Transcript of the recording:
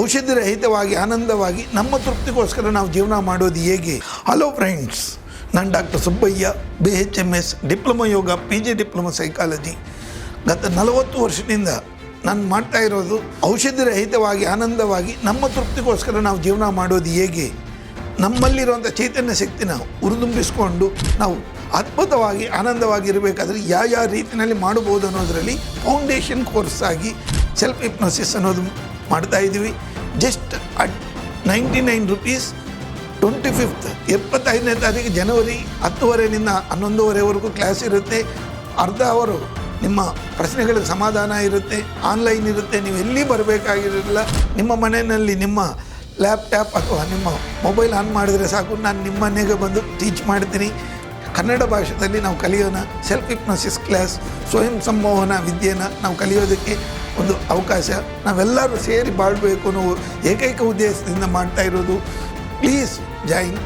ಔಷಧಿ ರಹಿತವಾಗಿ ಆನಂದವಾಗಿ ನಮ್ಮ ತೃಪ್ತಿಗೋಸ್ಕರ ನಾವು ಜೀವನ ಮಾಡೋದು ಹೇಗೆ? ಹಲೋ ಫ್ರೆಂಡ್ಸ್, ನಾನು ಡಾಕ್ಟರ್ ಸುಬ್ಬಯ್ಯ, BHMS ಡಿಪ್ಲೊಮಾ ಯೋಗ, PG ಡಿಪ್ಲೊಮಾ ಸೈಕಾಲಜಿ. ಗತ 40 ವರ್ಷದಿಂದ ನಾನು ಮಾಡ್ತಾ ಇರೋದು ಔಷಧಿ ರಹಿತವಾಗಿ ಆನಂದವಾಗಿ ನಮ್ಮ ತೃಪ್ತಿಗೋಸ್ಕರ ನಾವು ಜೀವನ ಮಾಡೋದು ಹೇಗೆ, ನಮ್ಮಲ್ಲಿರುವಂಥ ಚೈತನ್ಯ ಶಕ್ತಿನ ಹುರಿದುಂಬಿಸ್ಕೊಂಡು ನಾವು ಅದ್ಭುತವಾಗಿ ಆನಂದವಾಗಿರಬೇಕಾದ್ರೆ ಯಾವ ರೀತಿಯಲ್ಲಿ ಮಾಡಬಹುದು ಅನ್ನೋದರಲ್ಲಿ ಫೌಂಡೇಶನ್ ಕೋರ್ಸ್ ಆಗಿ ಸೆಲ್ಫ್ ಹಿಪ್ನೋಸಿಸ್ ಅನ್ನೋದು ಮಾಡ್ತಾ ಇದ್ದೀವಿ. Just at 99 rupees. 25th 25ನೇ ತಾರೀಕು ಜನವರಿ 10:30 11:30ವರೆಗೂ ಕ್ಲಾಸ್ ಇರುತ್ತೆ. ಅರ್ಧ ಅವರು ನಿಮ್ಮ ಪ್ರಶ್ನೆಗಳಿಗೆ ಸಮಾಧಾನ ಇರುತ್ತೆ, ಆನ್ಲೈನ್ ಇರುತ್ತೆ. ನೀವು ಎಲ್ಲಿ ಬರಬೇಕಾಗಿರಲಿಲ್ಲ. ನಿಮ್ಮ ಮನೆಯಲ್ಲಿ ನಿಮ್ಮ ಲ್ಯಾಪ್ಟಾಪ್ ಅಥವಾ ನಿಮ್ಮ ಮೊಬೈಲ್ ಆನ್ ಮಾಡಿದರೆ ಸಾಕು, ನಾನು ನಿಮ್ಮ ಮನೆಗೆ ಬಂದು ಟೀಚ್ ಮಾಡ್ತೀನಿ. ಕನ್ನಡ ಭಾಷೆಯಲ್ಲಿ ನಾವು ಕಲಿಯೋಣ. ಸೆಲ್ಫ್ ಹಿಪ್ನೋಸಿಸ್ ಕ್ಲಾಸ್, ಸ್ವಯಂ ಸಂಮೋಹನ ವಿದ್ಯೆನ ನಾವು ಕಲಿಯೋದಕ್ಕೆ ಒಂದು ಅವಕಾಶ. ನಾವೆಲ್ಲರೂ ಸೇರಿ ಬಾಳಬೇಕು ಅನ್ನೋ ಏಕೈಕ ಉದ್ದೇಶದಿಂದ ಮಾಡ್ತಾ ಇರೋದು. Please join.